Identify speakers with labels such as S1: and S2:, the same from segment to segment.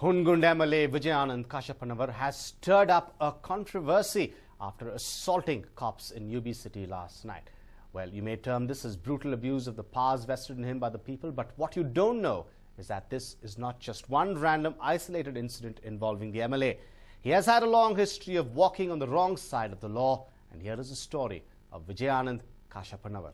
S1: Hungund MLA Vijayanand Kashyapanavar has stirred up a controversy after assaulting cops in UB City last night. Well, you may term this as brutal abuse of the powers vested in him by the people, but what you don't know is that this is not just one random isolated incident involving the MLA. He has had a long history of walking on the wrong side of the law, and here is the story of Vijayanand Kashyapanavar.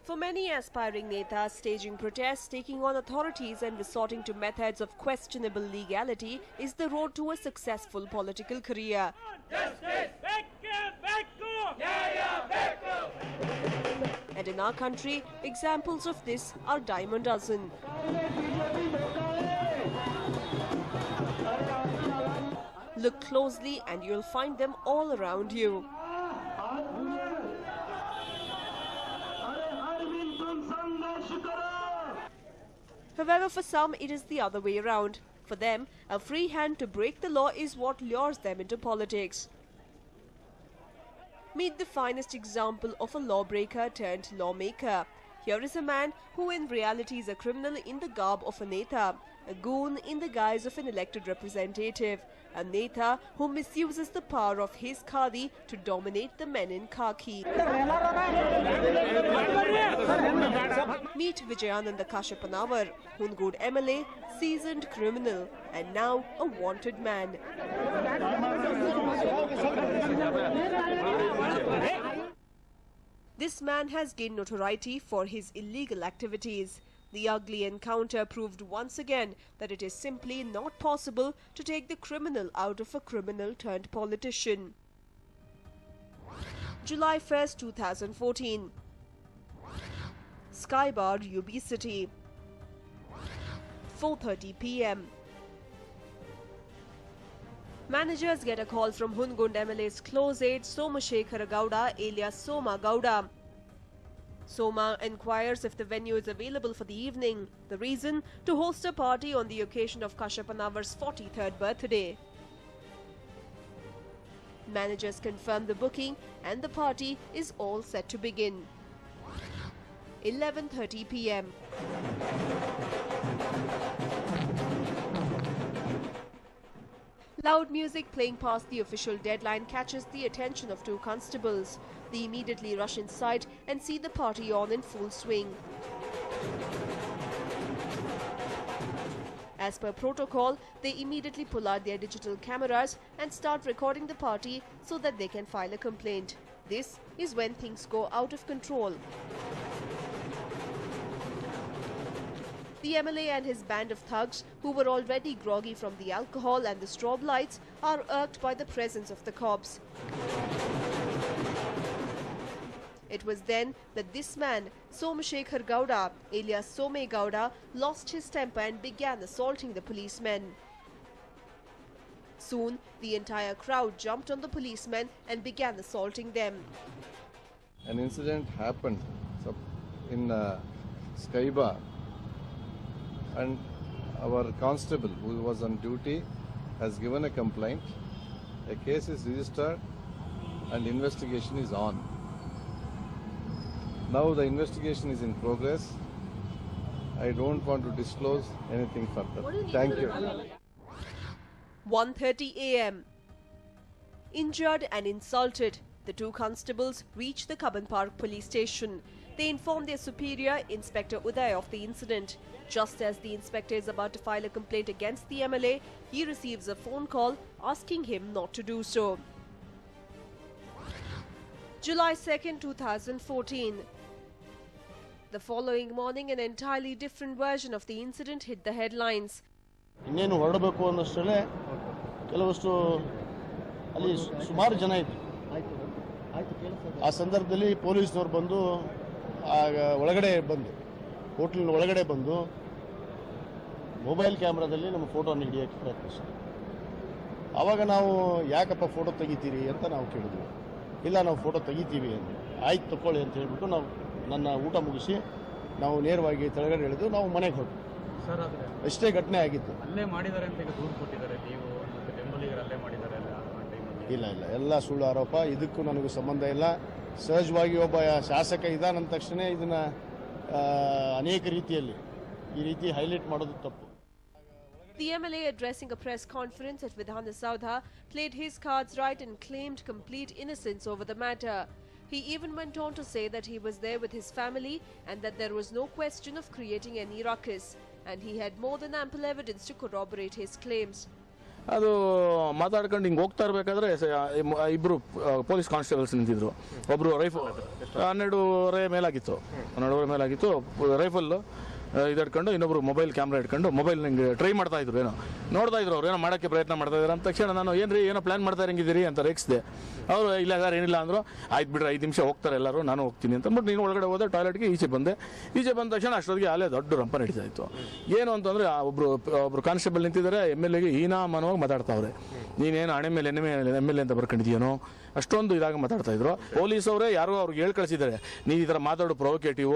S2: For many aspiring netas, staging protests, taking on authorities and resorting to methods of questionable legality is the road to a successful political career. And in our country, examples of this are dime a dozen. Look closely and you'll find them all around you. However, for some, it is the other way around. For them, a free hand to break the law is what lures them into politics. Meet the finest example of a lawbreaker turned lawmaker. Here is a man who in reality is a criminal in the garb of a neta, a goon in the guise of an elected representative, a neta who misuses the power of his khadi to dominate the men in khaki. Meet Vijayanand Kashyapanavar, Hungund MLA, seasoned criminal and now a wanted man. This man has gained notoriety for his illegal activities. The ugly encounter proved once again that it is simply not possible to take the criminal out of a criminal turned politician. July 1st, 2014. Skybar, UB City. 4:30 p.m. Managers get a call from Hungund MLA's close aide Somashekhar Gowda alias Soma Gowda. Soma inquires if the venue is available for the evening. The reason? To host a party on the occasion of Kashyapanavar's 43rd birthday. Managers confirm the booking and the party is all set to begin. 11:30 p.m. Loud music playing past the official deadline catches the attention of two constables. They immediately rush inside and see the party on in full swing. As per protocol, they immediately pull out their digital cameras and start recording the party so that they can file a complaint. This is when things go out of control. The MLA and his band of thugs, who were already groggy from the alcohol and the strobe lights, are irked by the presence of the cops. It was then that this man, Somashekhar Gowda, alias Some Gowda, lost his temper and began assaulting the policemen. Soon, the entire crowd jumped on the policemen and began assaulting them.
S3: An incident happened in Skybar, and our constable who was on duty has given a complaint. A case is registered and investigation is on. Now the investigation is in progress. I don't want to disclose anything further. Thank you.
S2: 1:30 a.m. Injured and insulted, the two constables reach the Cubbon Park police station. They inform their superior, Inspector Uday, of the incident. Just as the inspector is about to file a complaint against the MLA, he receives a phone call asking him not to do so. July 2nd, 2014. The following morning, an entirely different version of the incident hit the headlines.
S4: ಇನ್ನೇನು ಹೊರಡಬೇಕು ಅನ್ನೋಷ್ಟರಲ್ಲೇ ಕೆಲವಷ್ಟು ಅಲ್ಲಿ ಸುಮಾರು ಜನ ಇದ್ರು. ಆ ಸಂದರ್ಭದಲ್ಲಿ ಪೊಲೀಸ್ನವರು ಬಂದು ಒಳಗಡೆ ಬಂದು ಹೋಟೆಲ್ ಒಳಗಡೆ ಬಂದು ಮೊಬೈಲ್ ಕ್ಯಾಮ್ರಾದಲ್ಲಿ ನಮ್ಮ ಫೋಟೋನ ಹಿಡಿಯೋಕ್ಕೆ ಪ್ರಯತ್ನಿಸಿದ್ರು. ಆವಾಗ ನಾವು ಯಾಕಪ್ಪ ಫೋಟೋ ತೆಗಿತೀರಿ ಅಂತ ನಾವು ಕೇಳಿದ್ವಿ. ಇಲ್ಲ ನಾವು ಫೋಟೋ ತೆಗಿತೀವಿ ಅಂತ. ಆಯ್ತು ತಗೊಳ್ಳಿ ಅಂತ ಹೇಳ್ಬಿಟ್ಟು ನಾವು ನನ್ನ ಊಟ ಮುಗಿಸಿ ನಾವು ನೇರವಾಗಿ ತೆಳಗಡೆ ಇಳಿದು ನಾವು ಮನೆಗೆ ಹೊರಟು. ಸರ್ ಅಷ್ಟೇ ಘಟನೆ ಆಗಿತ್ತು.
S5: ಅಲ್ಲೇ ಮಾಡಿದ್ದಾರೆ ಅಂತ ಈಗ ದೂರು ಕೊಟ್ಟಿದ್ದಾರೆ ನೀವು ಮತ್ತು ಬೆಂಬಲಿಗರು ಅಲ್ಲೇ ಮಾಡಿದ್ದಾರೆ.
S4: ಇಲ್ಲ ಎಲ್ಲ ಸುಳ್ಳು ಆರೋಪ. ಇದಕ್ಕೂ ನನಗೂ ಸಂಬಂಧ ಇಲ್ಲ. ಸಹಜವಾಗಿ ಒಬ್ಬ ಶಾಸಕ ಇದಾನಂದ ತಕ್ಷಣ ಇದನ್ನ ಅನೇಕ ರೀತಿಯಲ್ಲಿ ಈ ರೀತಿ ಹೈಲೈಟ್ ಮಾಡೋದು ತಪ್ಪು.
S2: The MLA addressing a press conference at Vidhana Saudha played his cards right and claimed complete innocence over the matter. He even went on to say that he was there with his family and that there was no question of creating any ruckus, and he had more than ample evidence to corroborate his claims.
S5: ಅದು ಮಾತಾಡ್ಕೊಂಡು ಹಿಂಗೆ ಹೋಗ್ತಾ ಇರಬೇಕಾದ್ರೆ ಇಬ್ಬರು police constables ನಿಂತಿದ್ರು. ಒಬ್ಬರು rifle 12:30 ಮೇಲಾಗಿತ್ತು rifle ಇದಿಟ್ಕೊಂಡು, ಇನ್ನೊಬ್ರು mobile camera ಇಟ್ಕೊಂಡು ಮೊಬೈಲ್ ನಂಗೆ ಟ್ರೈ ಮಾಡ್ತಾ ಇದ್ರು, ನೋಡ್ತಾ ಇದ್ರು ಅವ್ರು ಏನೋ ಮಾಡೋಕ್ಕೆ ಪ್ರಯತ್ನ ಮಾಡ್ತಾ ಇದ್ದಾರೆ. ಅಂತ ತಕ್ಷಣ ನಾನು ಏನೋ ಪ್ಲಾನ್ ಮಾಡ್ತಾ ಇರಂಗಿದ್ದೀರಿ ಅಂತ ರೇಗಿಸಿದೆ. ಅವರು ಇಲ್ಲ ಸರ್ ಏನಿಲ್ಲ ಅಂದರು. ಆಯ್ತು ಬಿಡ್ರಿ 5 ನಿಮಿಷ ಹೋಗ್ತಾರೆ ಎಲ್ಲರೂ, ನಾನು ಹೋಗ್ತೀನಿ ಅಂತ ಅಂದ್ಬಿಟ್ಟು ನೀನು ಒಳಗಡೆ ಹೋದೆ. ಟಾಯ್ಲೆಟ್ಗೆ ಈಚೆ ಬಂದ ತಕ್ಷಣ ಅಷ್ಟೊತ್ತಿಗೆ ಅಲ್ಲೇ ದೊಡ್ಡ ರಂಪ ನಡೀತಾ ಇತ್ತು. ಏನು ಅಂತಂದರೆ ಒಬ್ರು ಕಾನ್ಸ್ಟೇಬಲ್ ನಿಂತಿದ್ದಾರೆ, MLAಗೆ ಹೀನಾಮಾನವಾಗಿ ಮಾತಾಡ್ತಾವ್ರೆ. ನೀನೇನು ಹಣೆ ಮೇಲೆ MLA ಅಂತ ಬರ್ಕೊಂಡಿದ್ದೀನೋ ಅಷ್ಟೊಂದು ಇದಾಗಿ ಮಾತಾಡ್ತಾ ಇದ್ರು. ಪೊಲೀಸ್ ಅವರೇ ಯಾರೋ ಅವ್ರಿಗೆ ಹೇಳಿ ಕಳಿಸಿದ್ದಾರೆ, ನೀವು ಈ ಥರ ಮಾತಾಡೋ ಪ್ರೊವೊಕೇಟಿವ್,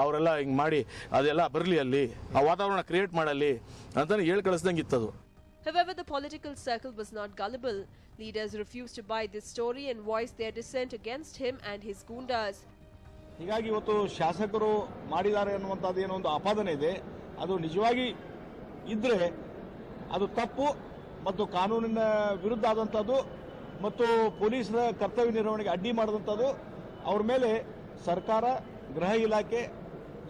S5: ಅವರೆಲ್ಲ ಹಿಂಗೆ ಮಾಡಿ ಅದೆಲ್ಲ ಬರಲಿ, ಅಲ್ಲಿ ಆ ವಾತಾವರಣ ಕ್ರಿಯೇಟ್ ಮಾಡಲಿ ಅಂತ ಹೇಳಿ ಕಳಿಸ್ದಂಗೆ ಇತ್ತದು.
S2: However, the political circle was not gullible. Leaders refused to buy this story and voiced their dissent against him and his goondas.
S4: ಹೀಗಾಗಿ ಇವತ್ತು ಶಾಸಕರು ಮಾಡಿದ್ದಾರೆ ಅನ್ನುವಂಥದ್ದು ಏನೋ ಒಂದು ಆಪಾದನೆ ಇದೆ. ಅದು ನಿಜವಾಗಿ ಇದ್ರೆ ಅದು ತಪ್ಪು ಮತ್ತು ಕಾನೂನಿನ ವಿರುದ್ಧ ಆದಂಥದ್ದು ಮತ್ತು ಪೊಲೀಸರ ಕರ್ತವ್ಯ ನಿರ್ವಹಣೆಗೆ ಅಡ್ಡಿ ಮಾಡಿದಂಥದ್ದು. ಅವ್ರ ಮೇಲೆ ಸರ್ಕಾರ, ಗೃಹ ಇಲಾಖೆ,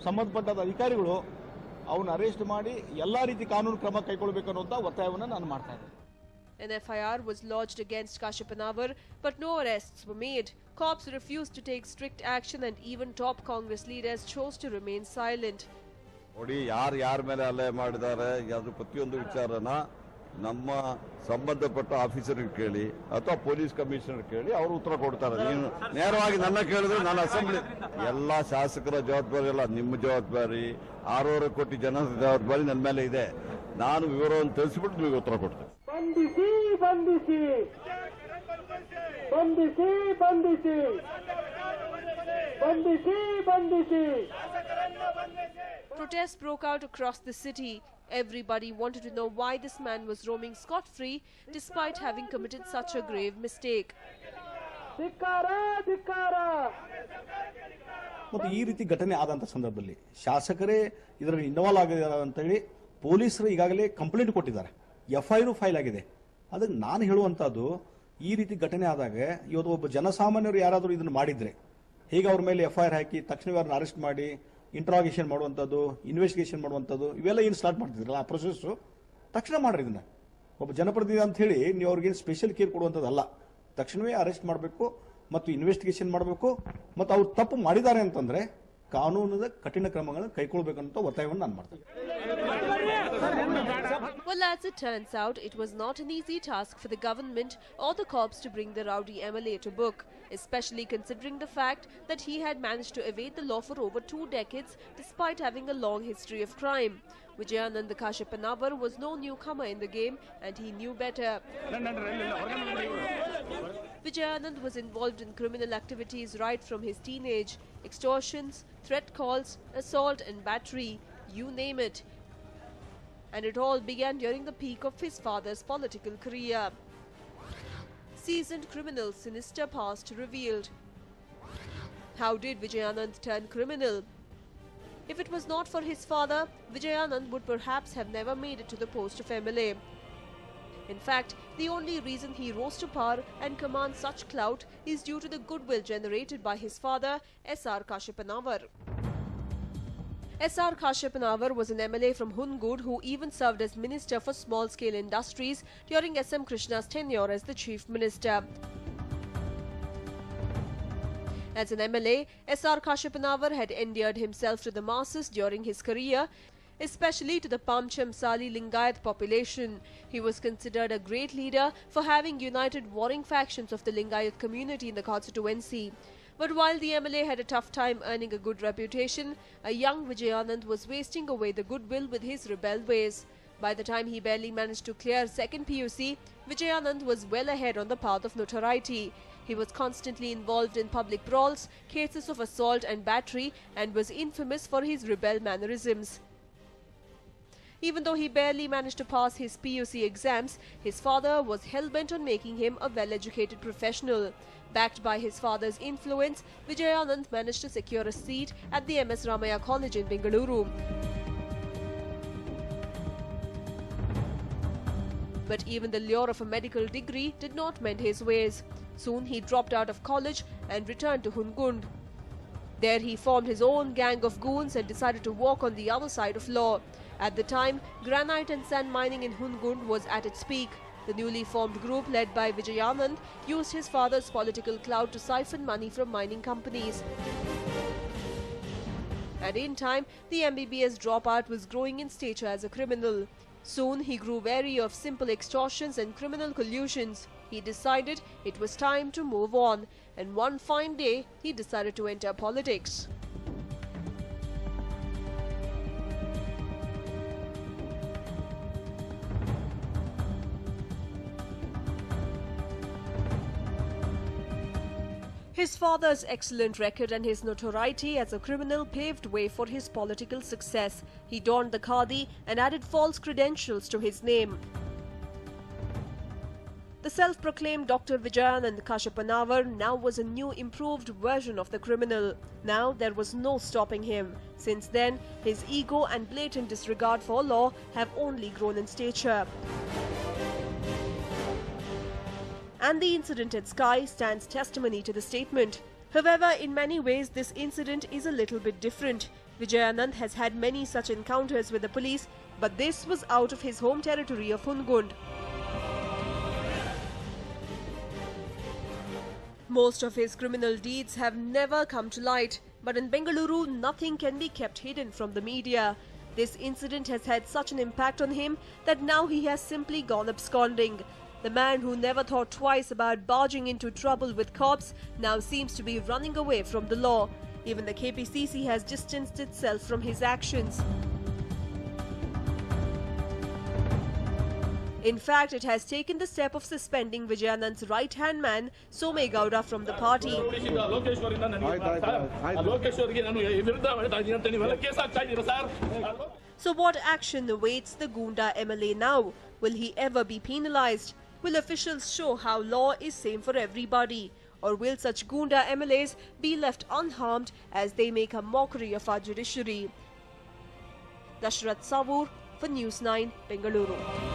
S4: ಸಂಬಂಧಪಟ್ಟ ಅಧಿಕಾರಿಗಳು ಅವನ್ನ ಅರೆಸ್ಟ್ ಮಾಡಿ ಎಲ್ಲ ರೀತಿ ಕಾನೂನು ಕ್ರಮ ಕೈಗೊಳ್ಳಬೇಕು ಅನ್ನುವಂಥ ಒತ್ತಾಯವನ್ನು ನಾನು ಮಾಡ್ತಾ ಇದ್ದೇನೆ.
S2: An FIR was lodged against Kashyapanavar, but no arrests were made. Cops refused to take strict action and even top Congress leaders chose to remain silent.
S6: ನೋಡಿ, ಯಾರ ಮೇಲೆ ಹಲ್ಲೆ ಮಾಡಿದ್ದಾರೆ ಅದ್ರ ಪ್ರತಿಯೊಂದು ವಿಚಾರನ ನಮ್ಮ ಸಂಬಂಧಪಟ್ಟ ಆಫೀಸರ್ಗೆ ಕೇಳಿ ಅಥವಾ ಪೊಲೀಸ್ ಕಮಿಷನರ್ ಕೇಳಿ ಅವರು ಉತ್ತರ ಕೊಡ್ತಾರೆ. ನೀನು ನೇರವಾಗಿ ನನ್ನ ಕೇಳಿದ್ರೆ ನಾನು ಅಸೆಂಬ್ಲಿ ಎಲ್ಲ ಶಾಸಕರ ಜವಾಬ್ದಾರಿ ಅಲ್ಲ, ನಿಮ್ಮ ಜವಾಬ್ದಾರಿ, 6 ಕೋಟಿ ಜನ ಜವಾಬ್ದಾರಿ ನನ್ನ ಮೇಲೆ ಇದೆ. ನಾನು ವಿವರವನ್ನು ತಿಳಿಸಿಬಿಟ್ಟು ನಿಮಗೆ ಉತ್ತರ ಕೊಡ್ತೇನೆ.
S2: Protests broke out across the city. Everybody wanted to know why this man was roaming scot-free despite having committed such a grave mistake.
S7: ಮತ್ತು ಈ ರೀತಿ ಘಟನೆ ಆದಂಥ ಸಂದರ್ಭದಲ್ಲಿ ಶಾಸಕರೇ ಇದರಲ್ಲಿ ಇನ್ವಾಲ್ವ್ ಆಗಿದ್ದಾರೆ ಅಂತೇಳಿ ಪೊಲೀಸರು ಈಗಾಗಲೇ ಕಂಪ್ಲೇಂಟ್ ಕೊಟ್ಟಿದ್ದಾರೆ, FIR ಫೈಲ್ ಆಗಿದೆ. ಅದಕ್ಕೆ ನಾನು ಹೇಳುವಂಥದ್ದು, ಈ ರೀತಿ ಘಟನೆ ಆದಾಗ ಇವತ್ತು ಒಬ್ಬ ಜನಸಾಮಾನ್ಯರು ಯಾರಾದರೂ ಇದನ್ನು ಮಾಡಿದರೆ ಹೇಗೆ ಅವ್ರ ಮೇಲೆ FIR ಹಾಕಿ ತಕ್ಷಣವೇ ಅವ್ರನ್ನ ಅರೆಸ್ಟ್ ಮಾಡಿ ಇಂಟ್ರಾಗೇಷನ್ ಮಾಡುವಂಥದ್ದು, ಇನ್ವೆಸ್ಟಿಗೇಷನ್ ಮಾಡುವಂಥದ್ದು, ಇವೆಲ್ಲ ಏನು ಸ್ಟಾರ್ಟ್ ಮಾಡ್ತಿದ್ರಲ್ಲ ಆ ಪ್ರೊಸೆಸ್ಸು ತಕ್ಷಣ ಮಾಡ್ರಿ. ಇದನ್ನ ಒಬ್ಬ ಜನಪ್ರತಿನಿಧಿ ಅಂತ ಹೇಳಿ ನೀವು ಅವ್ರಿಗೇನು ಸ್ಪೆಷಲ್ ಕೇರ್ ಕೊಡುವಂಥದ್ದಲ್ಲ. ತಕ್ಷಣವೇ ಅರೆಸ್ಟ್ ಮಾಡಬೇಕು ಮತ್ತು ಇನ್ವೆಸ್ಟಿಗೇಷನ್ ಮಾಡಬೇಕು ಮತ್ತು ಅವ್ರು ತಪ್ಪು ಮಾಡಿದ್ದಾರೆ ಅಂತಂದ್ರೆ ಕಾನೂನದ ಕಠಿಣ ಕ್ರಮಗಳನ್ನು ಕೈಗೊಳ್ಳಬೇಕಂತ ಒತ್ತಾಯವನ್ನು ನಾನು ಮಾಡ್ತೇನೆ.
S2: Well, as it turns out, it was not an easy task for the government or the cops to bring the rowdy MLA to book, especially considering the fact that he had managed to evade the law for over 2 decades despite having a long history of crime. Vijayanand Kashyapanavar was no newcomer in the game and he knew better. Vijayanand was involved in criminal activities right from his teenage. Extortions, threat calls, assault and battery, you name it. And it all began during the peak of his father's political career. Seasoned criminal, sinister past revealed. How did Vijayanand turn criminal? If it was not for his father, Vijayanand would perhaps have never made it to the post of MLA. In fact, the only reason he rose to power and commands such clout is due to the goodwill generated by his father, S.R. Kashyapanavar. S.R. Kashyapanavar was an MLA from Hungud who even served as Minister for Small-Scale Industries during S.M. Krishna's tenure as the Chief Minister. As an MLA, S.R. Kashyapanavar had endeared himself to the masses during his career, especially to the Pamchamsali Lingayat population. He was considered a great leader for having united warring factions of the Lingayat community in the constituency. But while the MLA had a tough time earning a good reputation, a young Vijayanand was wasting away the goodwill with his rebel ways. By the time he barely managed to clear second PUC, Vijayanand was well ahead on the path of notoriety. He was constantly involved in public brawls, cases of assault and battery, and was infamous for his rebel mannerisms. Even though he barely managed to pass his PUC exams, his father was hell-bent on making him a well-educated professional. Backed by his father's influence, Vijayanand managed to secure a seat at the MS Ramaya College in Bengaluru. But even the lure of a medical degree did not mend his ways. Soon he dropped out of college and returned to Hungund. There he formed his own gang of goons and decided to walk on the other side of law. At the time, granite and sand mining in Hungund was at its peak. The newly formed group led by Vijayanand used his father's political clout to siphon money from mining companies. And in time, the MBBS dropout was growing in stature as a criminal. Soon he grew wary of simple extortions and criminal collusions. He decided it was time to move on, and one fine day he decided to enter politics. His father's excellent record and his notoriety as a criminal paved way for his political success. He donned the khadi and added false credentials to his name. The self-proclaimed Dr. Vijayanand Kashyapanavar now was a new improved version of the criminal. Now there was no stopping him. Since then, his ego and blatant disregard for law have only grown in stature. And the incident at Sky stands testimony to the statement. However, in many ways, this incident is a little bit different. Vijayanand has had many such encounters with the police, but this was out of his home territory of Hungund. Most of his criminal deeds have never come to light, but in Bengaluru, nothing can be kept hidden from the media. This incident has had such an impact on him that now he has simply gone absconding. The man who never thought twice about barging into trouble with cops now seems to be running away from the law. Even the KPCC has distanced itself from his actions. In fact, it has taken the step of suspending Vijayanand's right-hand man, Somay Gowda, from the party. So what action awaits the Gunda MLA now? Will he ever be penalized? Will officials show how law is same for everybody? Or will such Gunda MLAs be left unharmed as they make a mockery of our judiciary? Dashrath Savur for News 9, Bengaluru.